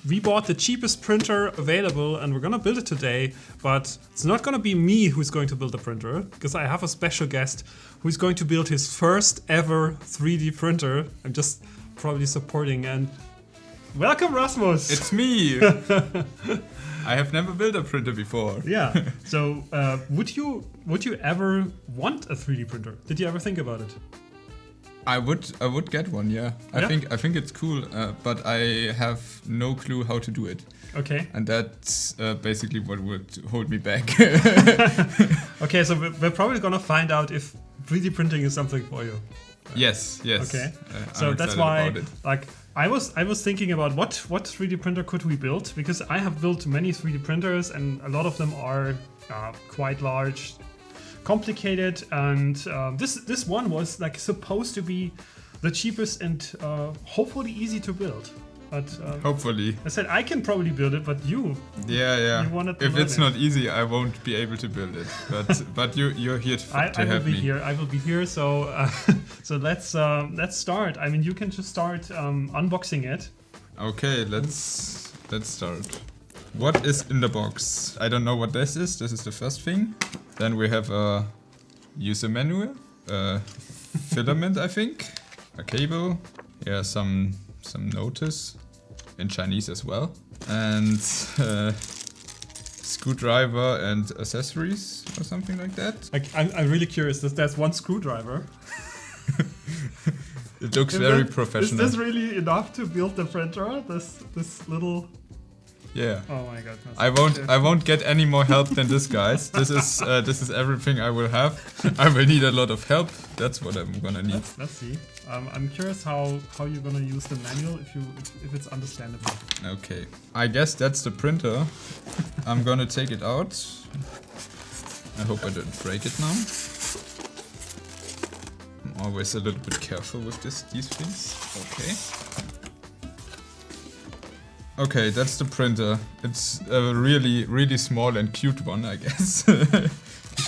we bought the cheapest printer available and we're gonna build it today, but it's not gonna be me who's going to build the printer, because I have a special guest who's going to build his first ever 3D printer. I'm just probably supporting, and welcome Rasmus! It's me! I have never built a printer before. Yeah, so would you ever want a 3D printer? Did you ever think about it? I would get one, yeah. I think it's cool, but I have no clue how to do it. Okay. And that's basically what would hold me back. Okay, so we're probably gonna find out if 3D printing is something for you. Yes. Okay. So that's why, like, I was thinking about what 3D printer could we build, because I have built many 3D printers and a lot of them are quite large, complicated, and this one was like supposed to be the cheapest and hopefully easy to build. But hopefully, I said I can probably build it, but you you wanted to if it's it. not easy, I won't be able to build it. But you're here to help me. I will be here. So so let's start. I mean, you can just start unboxing it. Okay, let's start. What is in the box? I don't know what this is. This is the first thing. Then we have a user manual, filament, I think, a cable, some notice in Chinese as well, and screwdriver and accessories or something like that. I'm really curious. There's one screwdriver. It looks very professional. Is this really enough to build the printer? This little. Yeah. Oh my god. I won't get any more help than this, guys. This is everything I will have. I will need a lot of help. That's what I'm gonna need. Let's see. I'm curious how you're gonna use the manual if it's understandable. Okay. I guess that's the printer. I'm gonna take it out. I hope I don't break it now. I'm always a little bit careful with these things. Okay. Okay, that's the printer. It's a really, really small and cute one, I guess. It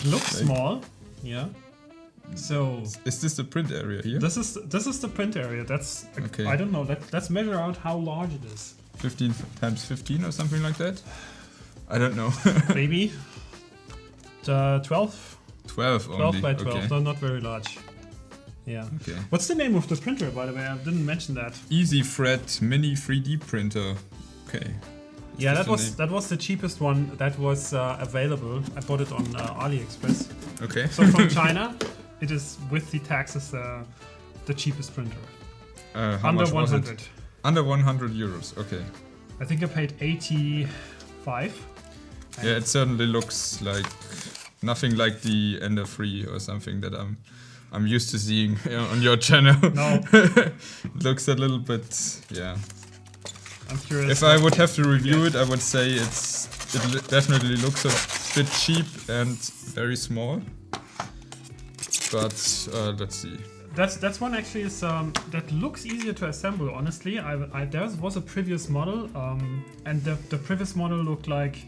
looks small, yeah. So is this the print area here? This is the print area. That's okay. I don't know. Let's measure out how large it is. 15 times 15 or something like that. I don't know. Maybe 12. 12 only. 12 by 12. Okay. So not very large. Yeah. Okay. What's the name of the printer, by the way? I didn't mention that. Easythreed Mini 3D printer. Okay. Yeah, that was the cheapest one that was available. I bought it on AliExpress. Okay. So from China, it is with the taxes the cheapest printer. How Under much 100. was it? Under 100 euros. Okay. I think I paid 85. Yeah, it certainly looks like nothing like the Ender 3 or something that I'm used to seeing on your channel. No. Looks a little bit, yeah. I'm curious. If I would have to review it, I would say it definitely looks a bit cheap and very small. But let's see. That's one actually is that looks easier to assemble. Honestly, there was a previous model, and the previous model looked like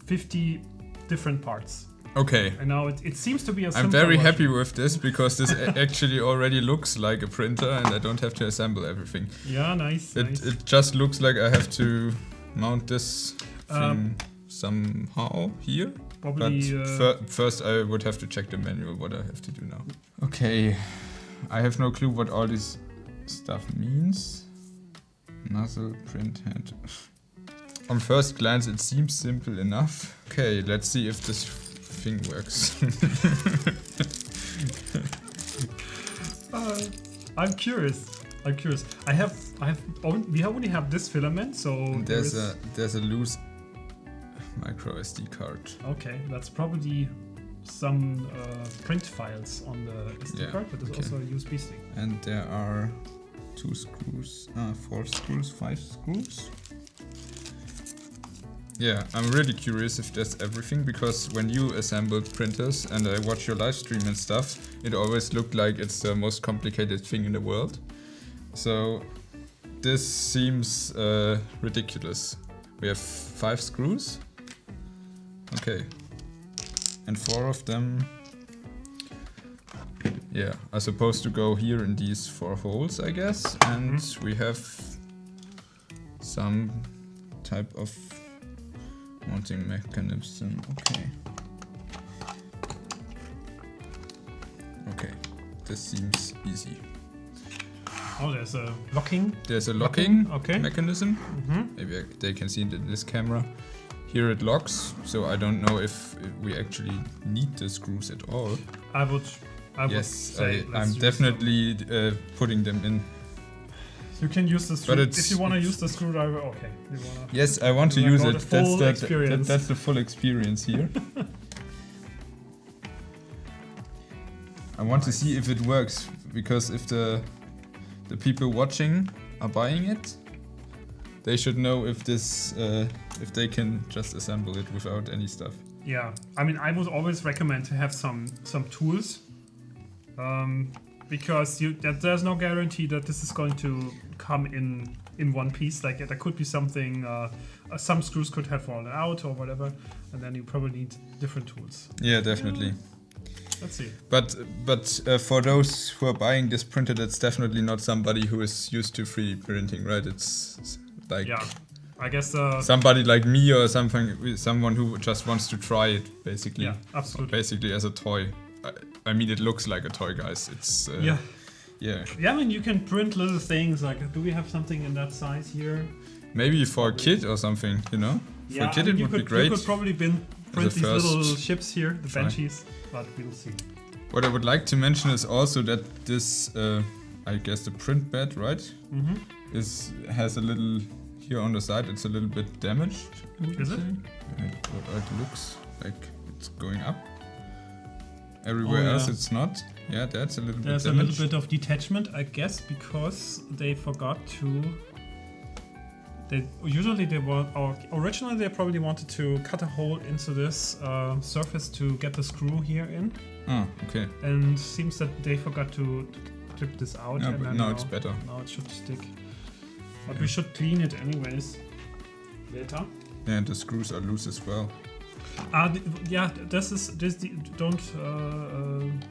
50 different parts. Okay. And now it seems to be a simpler I'm very version. happy with this because this actually already looks like a printer and I don't have to assemble everything. Yeah, nice. It just looks like I have to mount this thing somehow here. Probably. But first I would have to check the manual what I have to do now. Okay. I have no clue what all this stuff means. Nozzle, print head. On first glance it seems simple enough. Okay, let's see if this thing works. I'm curious. We only have this filament, so there's a loose micro SD card. Okay, that's probably some print files on the SD card, but there's also a USB stick. And there are 2 screws, 4 screws, 5 screws. Yeah, I'm really curious if that's everything, because when you assembled printers and I watch your live stream and stuff, it always looked like it's the most complicated thing in the world. So this seems ridiculous. We have 5 screws. Okay. And 4 of them, yeah, are supposed to go here in these 4 holes, I guess. And we have some type of mounting mechanism. Okay, this seems easy. Oh, there's a locking. There's a locking okay. mechanism. Maybe they can see it in this camera. Here it locks, so I don't know if we actually need the screws at all. I would yes, say I'm definitely putting them in. You can use the screw if you want to use the screwdriver. Okay. Yes, I want to use it. That's the full experience here. I want to see if it works, because if the people watching are buying it, they should know if this if they can just assemble it without any stuff. Yeah, I mean, I would always recommend to have some tools, because there's no guarantee that this is going to come in one piece. Like there could be something, some screws could have fallen out or whatever, and then you probably need different tools. Yeah, definitely. Yeah. Let's see. But for those who are buying this printer, that's definitely not somebody who is used to 3D printing, right? It's like I guess somebody like me or someone who just wants to try it, basically. Yeah, absolutely. Basically as a toy. I mean, it looks like a toy, guys. It's yeah. Yeah. Yeah, I mean, you can print little things. Like, do we have something in that size here? Maybe for a kid or something, you know? For a kid, it would be great. You could probably print these little ships here, the Banshees, but we'll see. What I would like to mention is also that this, I guess the print bed, right? Has a little, here on the side, it's a little bit damaged. Is it? It looks like it's going up. Everywhere else it's not. Yeah, that's a little bit damaged. There's a little bit of detachment, I guess, because they forgot to... Originally they probably wanted to cut a hole into this surface to get the screw here in. Oh, okay. And seems that they forgot to clip this out. Yeah, but now it's better. Now it should stick. But we should clean it anyways later. Yeah, and the screws are loose as well.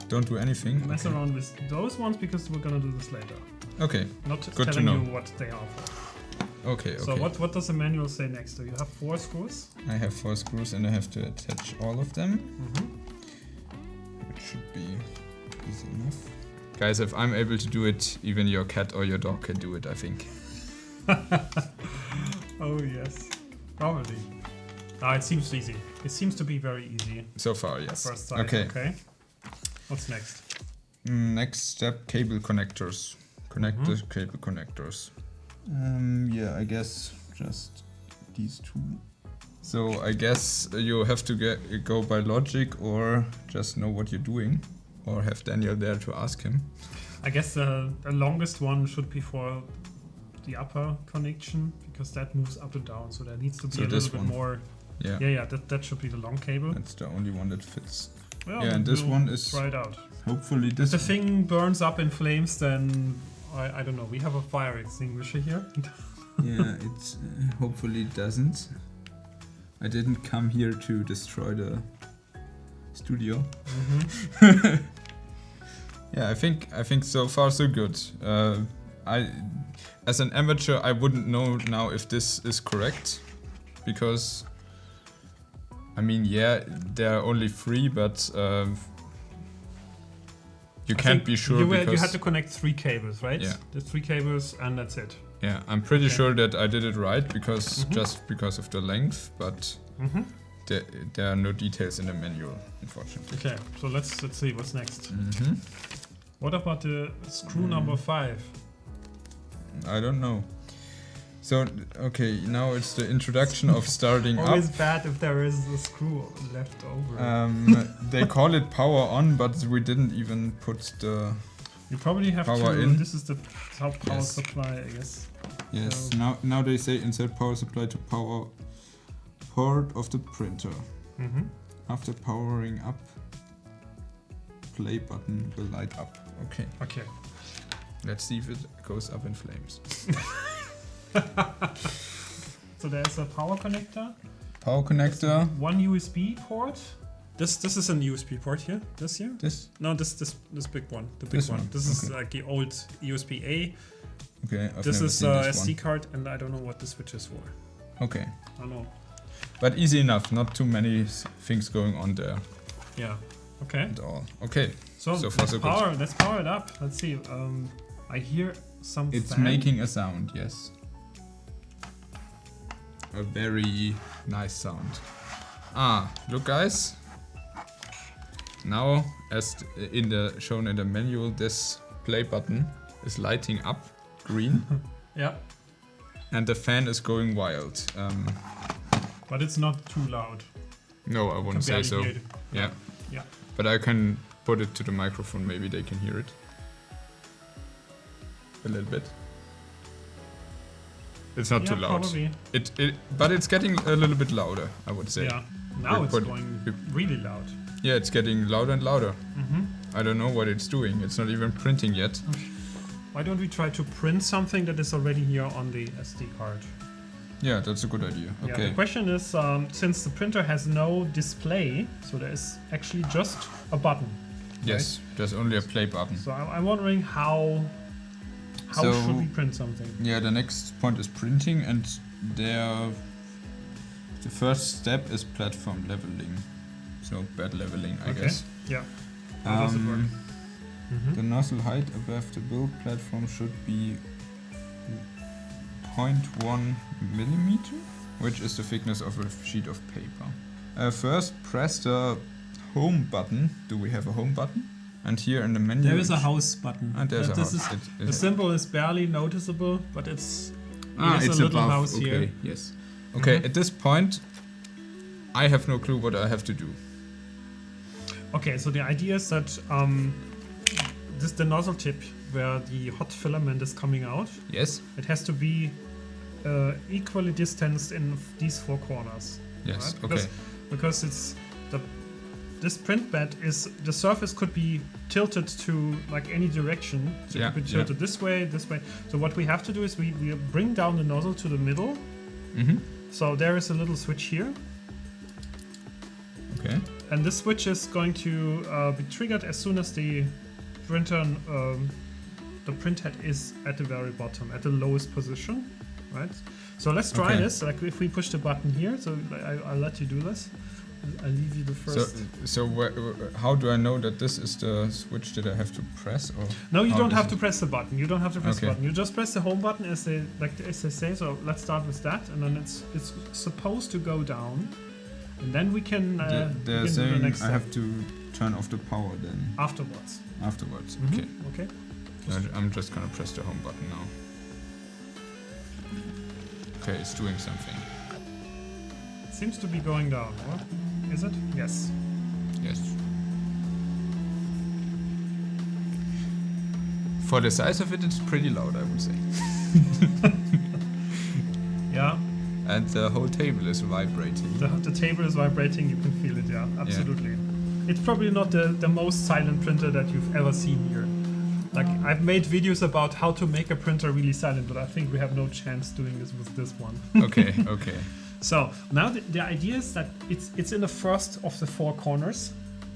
Don't do anything. Mess around with those ones, because we're gonna do this later. Okay. Not good telling to know you what they are for. Okay. So what does the manual say next? Do you have 4 screws? I have 4 screws and I have to attach all of them. Which should be easy enough. Guys, if I'm able to do it, even your cat or your dog can do it, I think. Oh yes, probably. It seems easy. It seems to be very easy. So far, yes. First sight. Okay. What's next? Next step, cable connectors. Connect the cable connectors. Yeah, I guess just these 2. So I guess you have to go by logic or just know what you're doing, or have Daniel there to ask him. I guess the longest one should be for the upper connection, because that moves up and down, so there needs to be a little bit more. Yeah, that should be the long cable. That's the only one that fits. Well, yeah, and this one is... Try it out. Hopefully this... If the thing burns up in flames, then... I don't know, we have a fire extinguisher here. Yeah, it's hopefully it doesn't. I didn't come here to destroy the studio. Yeah, I think so far so good. As an amateur, I wouldn't know now if this is correct, because I mean, yeah, there are only 3, but you can't be sure because... You had to connect 3 cables, right? Yeah. There's 3 cables and that's it. Yeah, I'm pretty sure that I did it right, because just because of the length, but there are no details in the manual, unfortunately. Okay, so let's see what's next. What about the screw number 5? I don't know. So, okay, now it's the introduction of starting up. Always bad if there is a screw left over. They call it power on, but we didn't even put the you probably have power to. in. This is the power supply, I guess. Yes. So now they say insert power supply to power port of the printer. After powering up, play button will light up. Okay. Okay. Let's see if it goes up in flames. So there's a power connector. Power connector. 1 USB port. This is a USB port here. This here? This? No, this big one. The big one. This is like the old USB A. Okay. This is a SD card, and I don't know what the switch is for. Okay. I know. But easy enough, not too many things going on there Yeah. Okay. at all. Okay. So far so good. let's power it up. Let's see. I hear some It's fan. making a sound, yes. A very nice sound. Look guys. Now, as shown in the manual, this play button is lighting up green. Yeah. And the fan is going wild. But it's not too loud. No, I wouldn't say so. Hear it. Yeah. Yeah. But I can put it to the microphone, maybe they can hear it. A little bit. It's not too loud. Probably. But it's getting a little bit louder, I would say. Yeah. Now it's going really loud. Yeah, it's getting louder and louder. Mm-hmm. I don't know what it's doing. It's not even printing yet. Why don't we try to print something that is already here on the SD card? Yeah, that's a good idea. Yeah, Okay. the question is, since the printer has no display, so there is actually just a button. Yes, right? there's only a play button. So I'm wondering how should we print something? Yeah, the next point is printing, and the first step is platform leveling. So bed leveling, I guess. Yeah. How does it work? The nozzle height above the build platform should be 0.1 millimeter, which is the thickness of a sheet of paper. First, press the home button. Do we have a home button? And here in the menu, There is a house button. And there's a house. The symbol is barely noticeable, but it's it's a little above. house Okay, here. yes. Okay, at this point, I have no clue what I have to do. Okay, so the idea is that the nozzle tip where the hot filament is coming out, Yes. it has to be equally distanced in these four corners. Yes. Right? Okay. Because it's this print bed is the surface could be tilted to like any direction. So it could be tilted this way, this way. So what we have to do is we bring down the nozzle to the middle. Mm-hmm. So there is a little switch here. Okay. And this switch is going to be triggered as soon as the printer, the print head is at the very bottom, at the lowest position, right? So let's try this. Like if we push the button here, so I'll let you do this. I'll leave you the first. So how do I know that this is the switch that I have to press? Or no, you don't have to press the button. You don't have to press the Okay. button. You just press the home button as they say. So let's start with that, and then it's supposed to go down, and then we can. They're do the saying next I step. have to turn off the power then. Afterwards. Afterwards. Mhm. Okay. Okay. I'm just gonna press the home button now. Okay, it's doing something. It seems to be going down. Or is it? Yes. Yes. For the size of it, it's pretty loud, I would say. Yeah. And the whole table is vibrating. The table is vibrating. You can feel it. Yeah. Absolutely. It's probably not the most silent printer that you've ever seen here. Like I've made videos about how to make a printer really silent, but I think we have no chance doing this with this one. Okay, okay. So now the idea is that it's in the first of the four corners,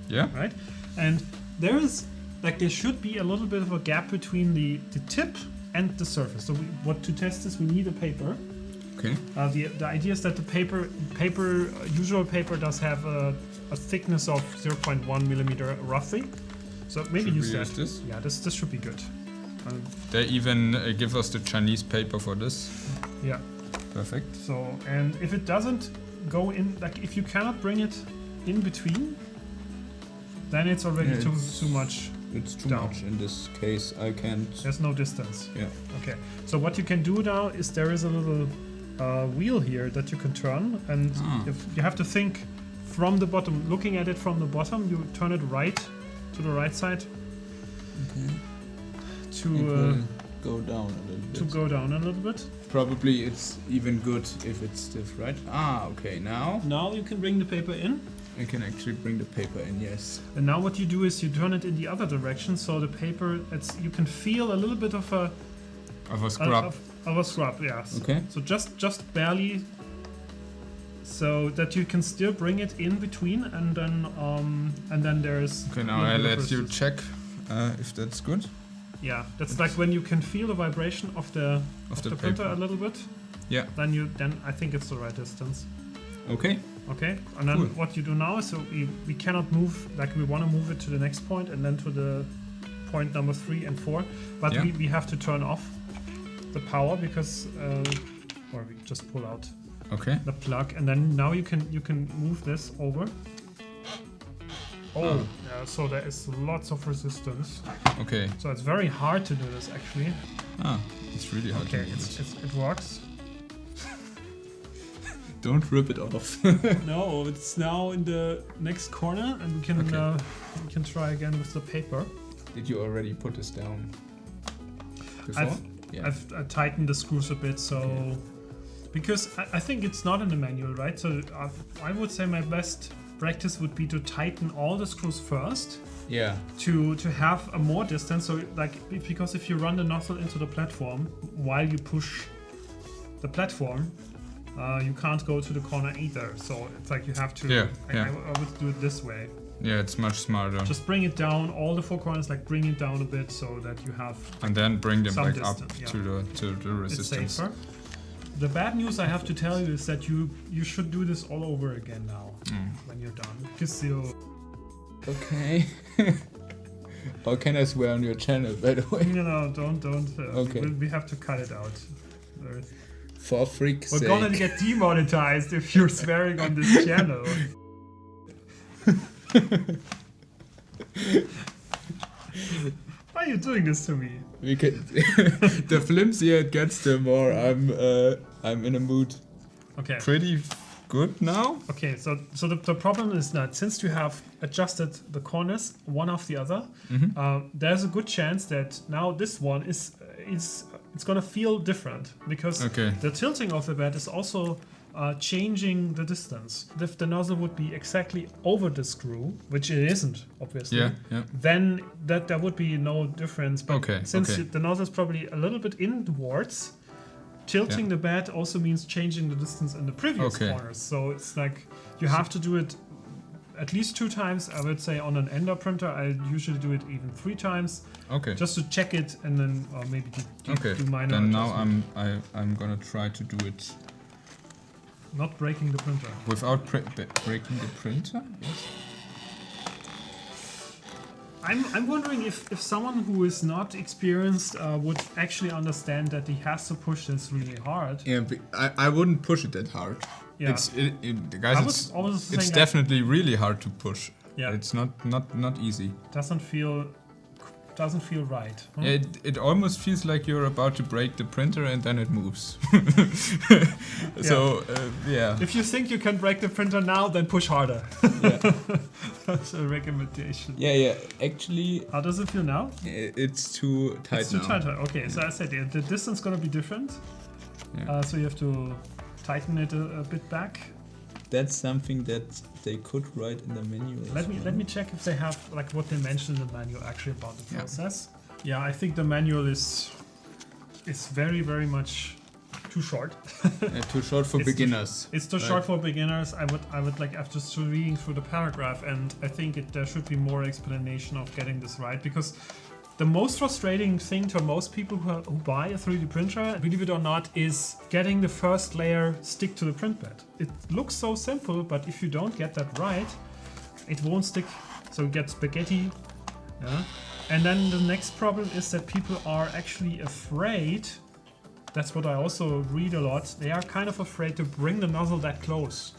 Yeah? right? And there should be a little bit of a gap between the tip and the surface. So to test this, we need a paper. Okay. The idea is that the usual paper does have a thickness of 0.1 millimeter roughly. So maybe Should use we that. use this? Yeah, this should be good. They even give us the Chinese paper for this. Yeah. Perfect. So, and if it doesn't go in, like if you cannot bring it in between, then it's already too much. It's too down. much in this case. I can't. There's no distance. Yeah. Okay. So what you can do now is there is a little wheel here that you can turn, and if you have to think from the bottom, looking at it from the bottom, you turn it right to the right side. Okay. To go down a little bit. to go down a little bit. Probably it's even good if it's stiff, right? Okay. Now Now you can bring the paper in. I can actually bring the paper in. Yes. And now what you do is you turn it in the other direction, so the paper, you can feel a little bit of a scrub. Of a scrub, yes. Okay. So just barely, so that you can still bring it in between, and then there's. Okay. Now I let you check if that's good. Yeah, that's like when you can feel the vibration of the printer paper. a little bit. Yeah. then I think it's the right distance. Okay. Okay, and then Cool. what you do now is, so we cannot move, like we want to move it to the next point and then to the point number 3 and 4, but Yeah. we have to turn off the power because, or we just pull out Okay. the plug, and then now you can move this over. Oh, yeah, so there is lots of resistance. Okay. So it's very hard to do this actually. Ah, it's really hard Okay, to do this. it works. Don't rip it off. No, it's now in the next corner, and we can try again with the paper. Did you already put this down before? I've tightened the screws a bit, so because I think it's not in the manual, right? So I would say my best practice would be to tighten all the screws first. Yeah. To have a more distance, so like because if you run the nozzle into the platform while you push the platform, you can't go to the corner either. So it's like you have to. I would do it this way. Yeah, it's much smarter. Just bring it down, all the 4 corners, like bring it down a bit so that you have. And then bring them some back distance, up to the resistance. It's safer. The bad news I have to tell you is that you should do this all over again now when you're done, because you. Okay. How can I swear on your channel, by the way? No, don't. Okay. We have to cut it out. For freak's sake. We're gonna get demonetized if you're swearing on this channel. Why are you doing this to me? We can the flimsier it gets, the more I'm in a mood. Okay. Pretty good now. Okay, so the problem is that since you have adjusted the corners one after the other, there's a good chance that now this one is it's gonna feel different because the tilting of the bed is also changing the distance. If the nozzle would be exactly over the screw, which it isn't, obviously, then there would be no difference. But since the nozzle is probably a little bit inwards, tilting the bed also means changing the distance in the previous corners. So it's like you have to do it at least 2 times. I would say on an Ender printer, I usually do it even 3 times. Okay. Just to check it and then maybe do minor. Then now I'm gonna try to do it. Not breaking the printer. Without breaking the printer? Yes. I'm wondering if someone who is not experienced would actually understand that he has to push this really hard. Yeah, but I wouldn't push it that hard. Yeah. Guys, it's definitely really hard to push. Yeah. It's not easy. Doesn't feel right. Huh? Yeah, it almost feels like you're about to break the printer and then it moves. So, yeah. If you think you can break the printer now, then push harder. Yeah. That's a recommendation. Yeah. Actually... How does it feel now? It's too tight now. It's too tight. Okay, so I said the distance is going to be different. Yeah. So you have to tighten it a bit back. That's something that they could write in the manual. Let me check if they have like what they mentioned in the manual actually about the process. Yeah, I think the manual is very, very much too short. Too short for beginners. It's too short for beginners. I would like after reading through the paragraph, and I think there should be more explanation of getting this right, because the most frustrating thing to most people who buy a 3D printer, believe it or not, is getting the first layer stick to the print bed. It looks so simple, but if you don't get that right, it won't stick. So it gets spaghetti. Yeah. And then the next problem is that people are actually afraid. That's what I also read a lot. They are kind of afraid to bring the nozzle that close.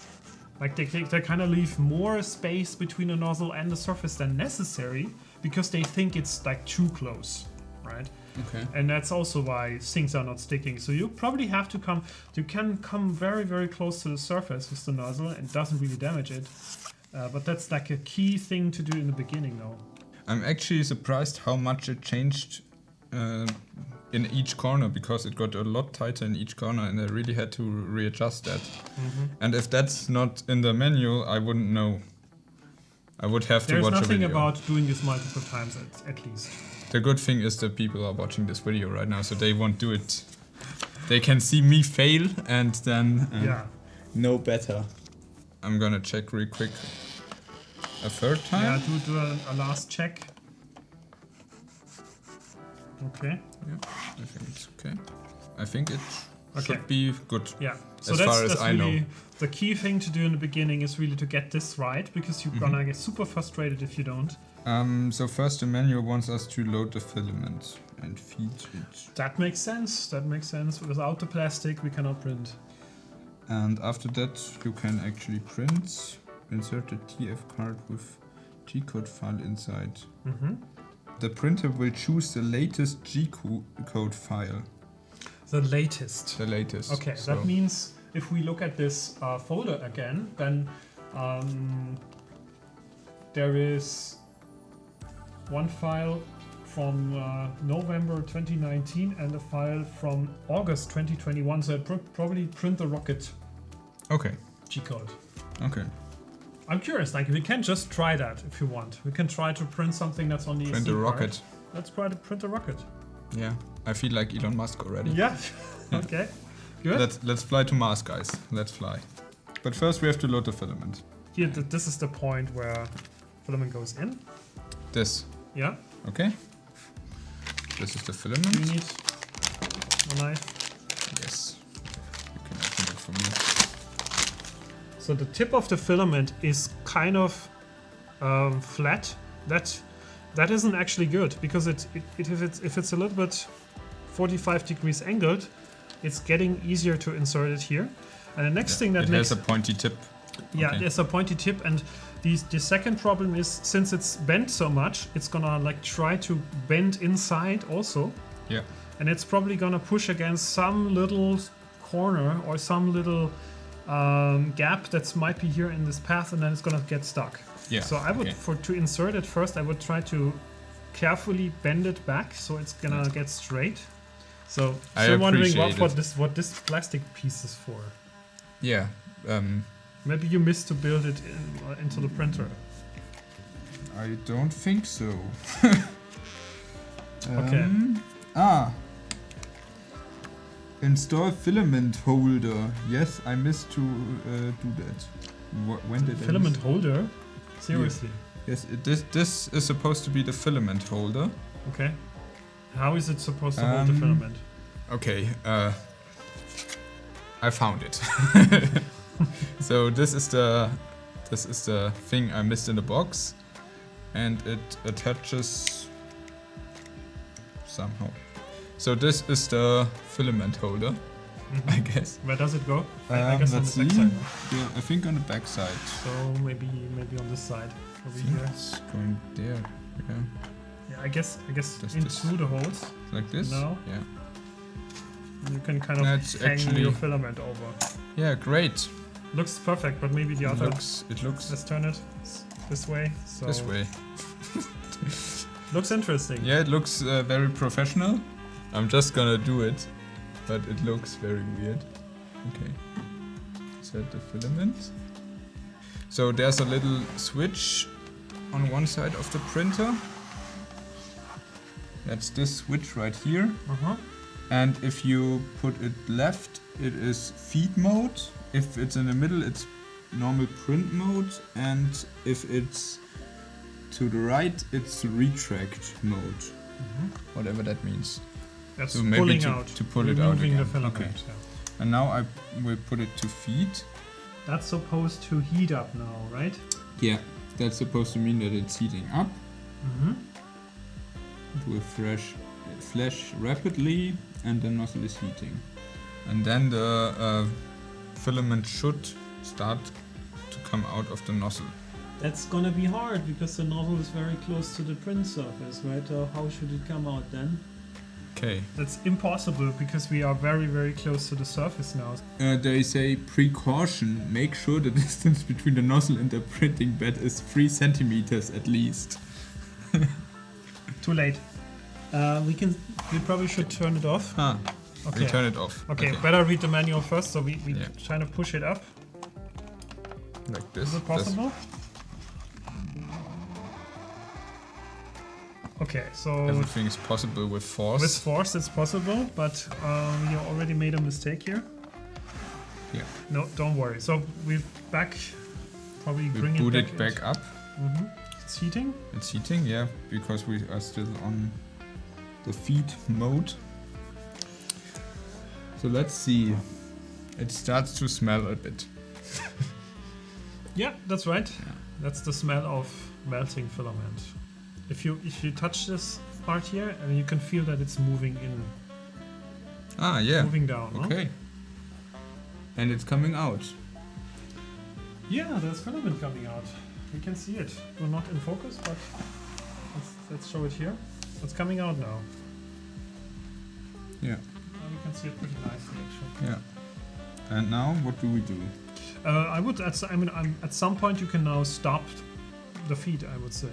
Like they kind of leave more space between the nozzle and the surface than necessary, because they think it's like too close, right? Okay. And that's also why things are not sticking. So you probably have to you can come very, very close to the surface with the nozzle and it doesn't really damage it. But that's like a key thing to do in the beginning though. I'm actually surprised how much it changed in each corner, because it got a lot tighter in each corner and I really had to readjust that. And if that's not in the manual, I wouldn't know. I would have to watch a video. There's nothing about doing this multiple times at least. The good thing is that people are watching this video right now, so they won't do it. They can see me fail and then know better. I'm gonna check real quick a third time. Yeah, do a last check. Okay. Yeah, I think it's okay. I think it should be good. Yeah. So as far as I really know. The key thing to do in the beginning is really to get this right, because you're gonna get super frustrated if you don't. So first the manual wants us to load the filament and feed it. That makes sense. That makes sense. Without the plastic, we cannot print. And after that, you can actually print. Insert the TF card with G-code file inside. The printer will choose the latest G-code file. The latest. The latest. Okay, so that means if we look at this folder again, then there is one file from November 2019 and a file from August 2021. So probably print the rocket. Okay. G-code. Okay. I'm curious. Like, we can just try that if you want. We can try to print something that's on the print a rocket. Let's try to print a rocket. Yeah, I feel like Elon Musk already. Yeah. Okay. Good. Let's fly to Mars, guys. Let's fly. But first we have to load the filament. Here, this is the point where filament goes in. This. Yeah. Okay. This is the filament. You need a knife. Yes. You can open it for me. So the tip of the filament is kind of flat. That isn't actually good, because if it's a little bit 45 degrees angled, it's getting easier to insert it here. And the next thing that it makes has a pointy tip. Yeah, Okay. there's a pointy tip, and the second problem is, since it's bent so much, it's gonna like try to bend inside also. Yeah. And it's probably gonna push against some little corner or some little gap that might be here in this path, and then it's gonna get stuck. Yeah. So I would, to insert it first, I would try to carefully bend it back so it's gonna get straight. So I'm wondering what this plastic piece is for. Yeah. Maybe you missed to build it into the printer. I don't think so. Okay. Install filament holder. Yes, I missed to do that. When did Filament holder? Seriously? Yes, this is supposed to be the filament holder. Okay. How is it supposed to hold the filament? Okay, I found it. So this is the thing I missed in the box, and it attaches somehow. So this is the filament holder, I guess. Where does it go? I guess on the back side. Yeah, I think on the back side. So maybe on this side over here. It's going there. Yeah. Yeah, I guess into the holes. Like this. No. Yeah. You can kind of hang your filament over. Yeah, great. Looks perfect, but maybe the other. It looks. Let's turn it this way. So This way. looks interesting. Yeah, it looks very professional. I'm just gonna do it, but it looks very weird. Okay. Set the filament. So there's a little switch on one side of the printer. That's this switch right here. And if you put it left, it is feed mode. If it's in the middle, it's normal print mode. And if it's to the right, it's retract mode. Whatever that means. That's So maybe pulling to out. pull it out removing again. the filament. Okay. Yeah. And now I will put it to feed. That's supposed to heat up now, right? Yeah, that's supposed to mean that it's heating up. It will flash rapidly, and the nozzle is heating. And then the filament should start to come out of the nozzle. That's gonna be hard because the nozzle is very close to the print surface, right? How should it come out then? Okay. That's impossible because we are very, very close to the surface now. They say precaution, make sure the distance between the nozzle and the printing bed is 3 centimeters at least. Too late. We probably should turn it off. Okay. We turn it off. Okay, better read the manual first, so we try to push it up. Like this. Is it possible? Okay, so everything is possible with force. With force it's possible, but you already made a mistake here. Yeah. No, don't worry. So we're back. Probably bring boot it it back up. It's heating? It's heating, yeah, because we are still on the feed mode. So let's see. It starts to smell a bit. Yeah, that's right. Yeah. That's the smell of melting filament. If you touch this part here, and you can feel that it's moving in. Ah, yeah. Moving down. Okay. And it's coming out. Yeah, there's filament coming out. We can see it. We're not in focus, but let's show it here. It's coming out now. Yeah. We can see it pretty nicely, actually. Yeah. And now, what do we do? At some point you can now stop the feed, I would say.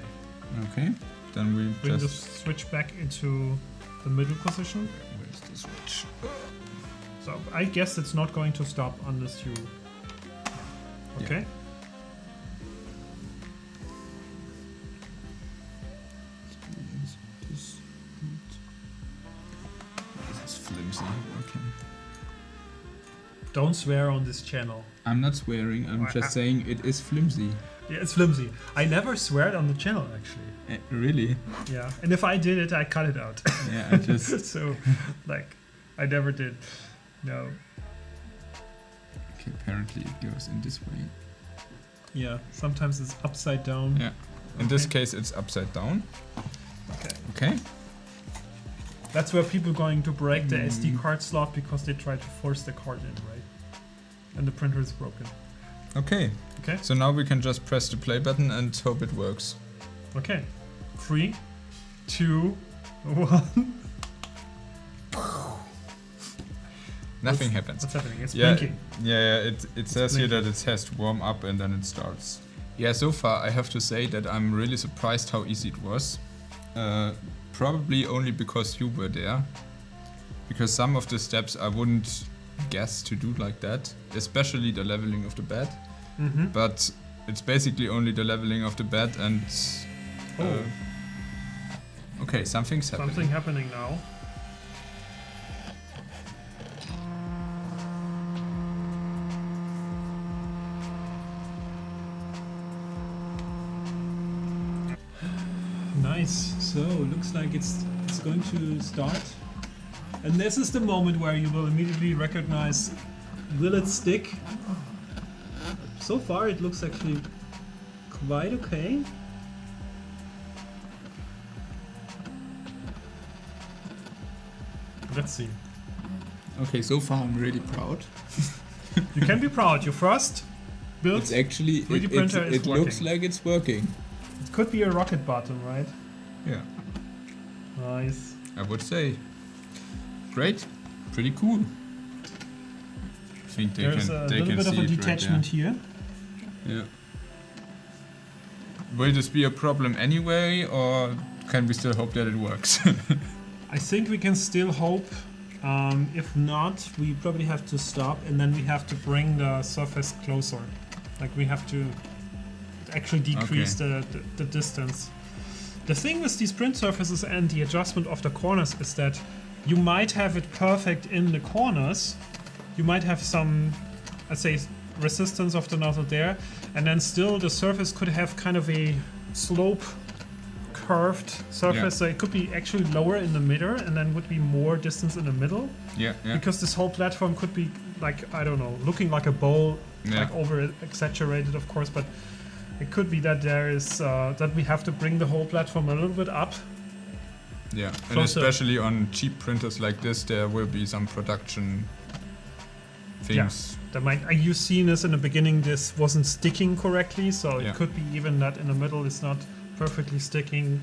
Okay. Then we Bring the just switch back into the middle position. Where's the switch? So I guess it's not going to stop unless you. Okay. Yeah. This is flimsy. Okay. Don't swear on this channel. I'm not swearing. I'm just saying it is flimsy. Yeah, it's flimsy. I never swear on the channel, actually. Really? Yeah. And if I did it, I cut it out. Yeah, I just. So, like, I never did. No. Okay, apparently it goes in this way. Yeah. Sometimes it's upside down. Yeah. In this case, it's upside down. Okay. Okay. That's where people going to break the SD card slot because they try to force the card in, right? And the printer is broken. Okay. Okay. So now we can just press the play button and hope it works. Okay. 3, 2, 1. Nothing happens. What's happening? It's Yeah, blinking. yeah. It says here blinking. that it has to warm up and then it starts. Yeah. So far, I have to say that I'm really surprised how easy it was. Probably only because you were there. Because some of the steps I wouldn't guess to do like that, especially the leveling of the bed. Mm-hmm. But it's basically only the leveling of the bed and. Okay, something's happening. Something happening now. Nice. So looks like it's going to start. And this is the moment where you will immediately recognize, will it stick? So far it looks actually quite okay. Let's see. Okay, so far I'm really proud. You can be proud. Your first build. It's actually 3D printer is it working. looks like it's working. It could be a rocket button, right? Yeah, Nice. I would say. Great, pretty cool. I think they There's can a they little can bit of see a it detachment here. right there. Yeah. Will this be a problem anyway, or can we still hope that it works? I think we can still hope. If not, we probably have to stop and then we have to bring the surface closer. Like we have to actually decrease the distance. The thing with these print surfaces and the adjustment of the corners is that you might have it perfect in the corners. You might have some, let's say, resistance of the nozzle there, and then still the surface could have kind of a slope curved surface, Yeah. so it could be actually lower in the middle and then would be more distance in the middle, yeah. because this whole platform could be like, I don't know, looking like a bowl, Yeah. like over exaggerated of course, but it could be that there is that we have to bring the whole platform a little bit up. Yeah, and Closer. especially on cheap printers like this, there will be some production things. That might, you've seen this in the beginning, this wasn't sticking correctly, so Yeah. it could be even that in the middle it's not perfectly sticking.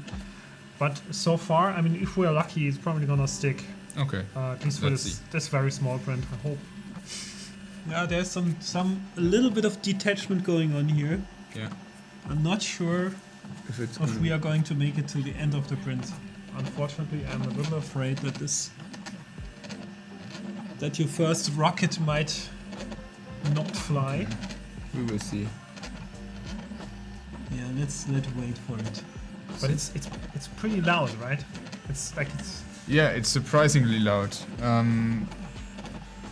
But so far, I mean, if we're lucky, it's probably gonna stick. Okay. At least for Let's see. this very small print, I hope. Yeah, there's a little bit of detachment going on here. Yeah. I'm not sure If it's if we are going to make it to the end of the print. Unfortunately, I'm a little afraid that your first rocket might not fly. we will see. Yeah, let's wait for it. But it's pretty loud, right? It's like it's. Yeah, it's surprisingly loud.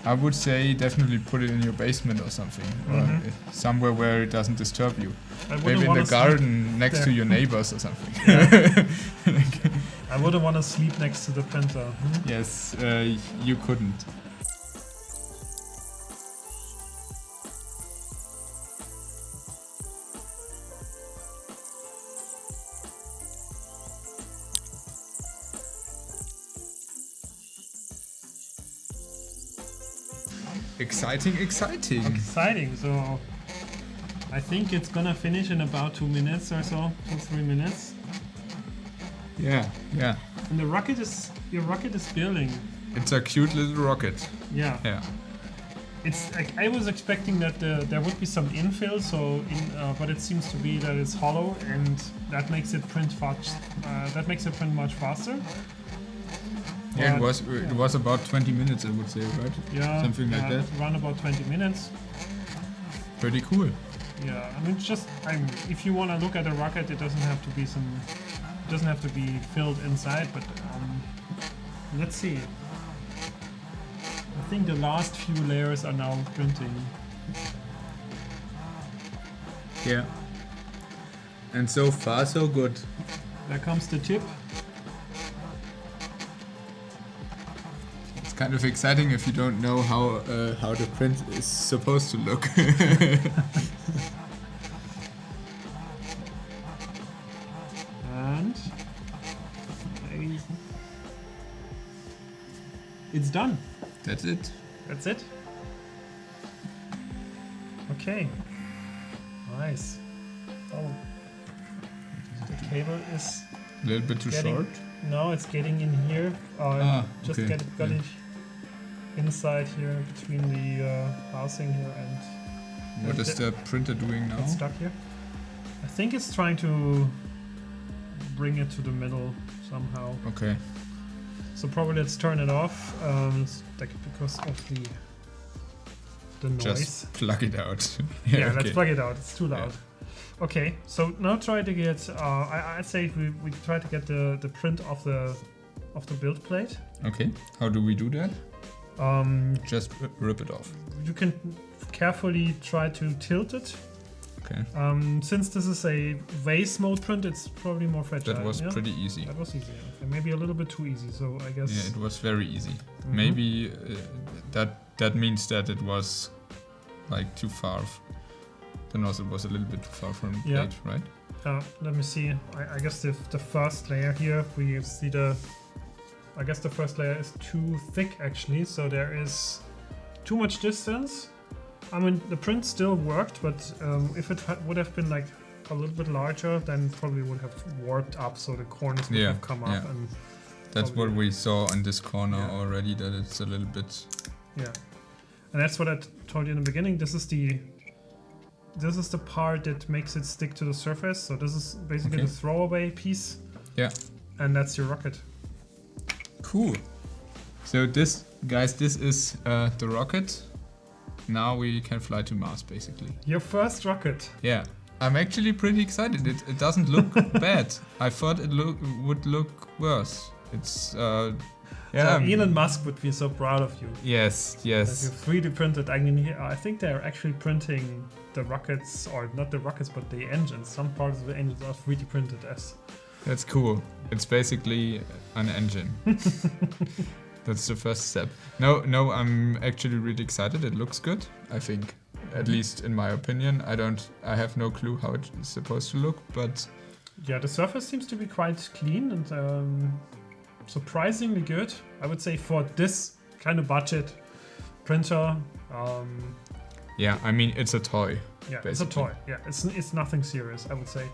I would say definitely put it in your basement or something, or somewhere where it doesn't disturb you. Maybe in the garden next to your neighbors or something. Yeah. I wouldn't want to sleep next to the printer. Yes, you couldn't. Exciting. Exciting. So I think it's gonna finish in about 2 minutes or so, 2-3 minutes. Yeah. And your rocket is building. It's a cute little rocket. Yeah. It's like, I was expecting that there would be some infill, but it seems to be that it's hollow, and that makes it print fast. That makes it print much faster. Yeah, it was about 20 minutes, I would say, right? Yeah, something like that. Around about 20 minutes. Pretty cool. Yeah, I mean, it's just if you want to look at a rocket, it doesn't have to be filled inside, but let's see. I think the last few layers are now printing. Yeah. And so far, so good. There comes the tip. It's kind of exciting if you don't know how the print is supposed to look. And it's done. That's it. Okay. Nice. Oh. The cable is A little bit too short. No, it's getting in here. Just okay. got it inside here between the housing here and. What is the printer doing now? It's stuck here. I think it's trying to bring it to the middle somehow. Okay. So probably let's turn it off, because of the noise. Just plug it out. Yeah, let's plug it out. It's too loud. Yeah. Okay, so now try to get. I'd say we try to get the print of the build plate. Okay. How do we do that? Just rip it off. You can carefully try to tilt it. Okay. Since this is a vase mode print, it's probably more fragile. That was pretty easy. That was easy. Okay, maybe a little bit too easy. So I guess. Yeah, it was very easy. Maybe that means that it was like too far. The nozzle was a little bit too far from the plate, right? Let me see. I guess the first layer here, we see I guess the first layer is too thick actually, so there is too much distance. I mean, the print still worked, but if it would have been like a little bit larger, then probably would have warped up, so the corners would have come up. And that's what we saw on this corner already, that it's a little bit... Yeah. And that's what I told you in the beginning. This is the part that makes it stick to the surface. So this is basically the throwaway piece. Yeah. And that's your rocket. Cool. So this, guys, this is the rocket. Now we can fly to Mars, basically. Your first rocket. Yeah. I'm actually pretty excited. It doesn't look bad. I thought it would look worse. It's So Elon Musk would be so proud of you. Yes. That you 3D printed. I think they're actually printing the rockets, or not the rockets, but the engines. Some parts of the engines are 3D printed as. That's cool. It's basically an engine. That's the first step. No, I'm actually really excited. It looks good, I think. At least in my opinion. I have no clue how it's supposed to look, but... Yeah, the surface seems to be quite clean and surprisingly good. I would say for this kind of budget printer. Yeah, I mean, it's a toy. Yeah, basically. It's a toy. Yeah, it's nothing serious, I would say.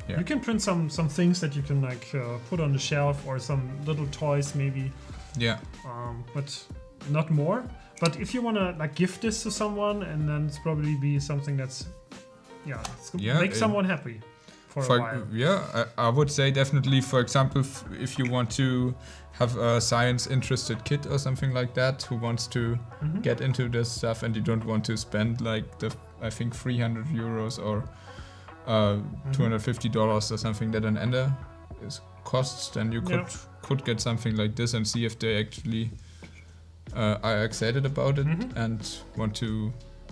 Yeah. You can print some things that you can like put on the shelf, or some little toys maybe. Yeah. But not more. But if you want to like gift this to someone, and then it's probably be something that's make someone happy for a while. Yeah, I would say definitely. For example, if you want to have a science interested kid or something like that who wants to get into this stuff, and you don't want to spend like I think 300 euros or $250 or something that an Ender costs, then you could get something like this and see if they actually are excited about it and want to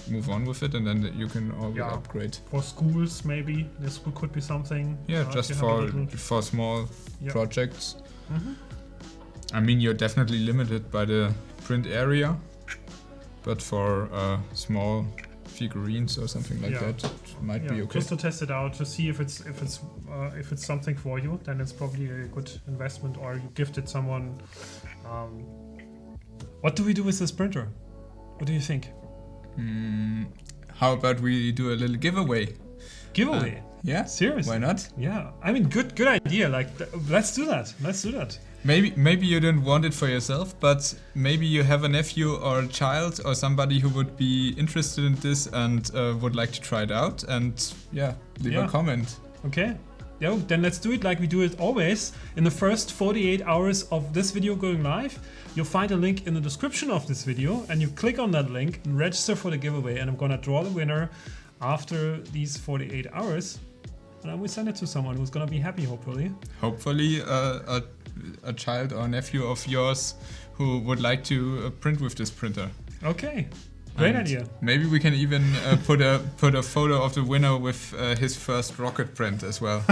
move on with it, and then you can always upgrade. For schools, maybe this could be something. Yeah, just for small projects. I mean, you're definitely limited by the print area, but for small figurines or something like that, it might be okay. Just to test it out, to see if it's something for you, then it's probably a good investment, or you gift it someone. What do we do with this printer? What do you think? How about we do a little giveaway? Giveaway? Yeah. Seriously? Why not? Yeah. I mean, good idea. Like, let's do that. Let's do that. Maybe you don't want it for yourself, but maybe you have a nephew or a child or somebody who would be interested in this and would like to try it out. And yeah, leave a comment. Okay. Yeah, then let's do it like we do it always. In the first 48 hours of this video going live, you'll find a link in the description of this video, and you click on that link and register for the giveaway, and I'm gonna draw the winner after these 48 hours, and I will send it to someone who's gonna be happy, hopefully. Hopefully a child or nephew of yours who would like to print with this printer. Okay. Great idea. Maybe we can even put a photo of the winner with his first rocket print as well.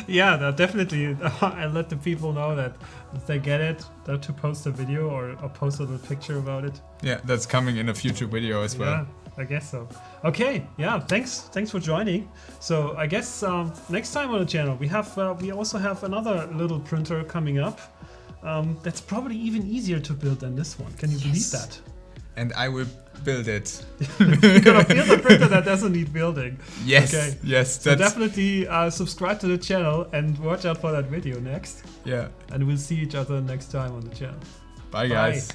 Yeah, that definitely. I let the people know that if they get it, they're to post a video or post a little picture about it. Yeah, that's coming in a future video as well. Yeah, I guess so. Okay, yeah, thanks for joining. So I guess next time on the channel we also have another little printer coming up. That's probably even easier to build than this one. Can you believe that? And I will build it. You're gonna build a printer that doesn't need building. Yes. Okay. Yes. So definitely subscribe to the channel and watch out for that video next. Yeah. And we'll see each other next time on the channel. Bye guys.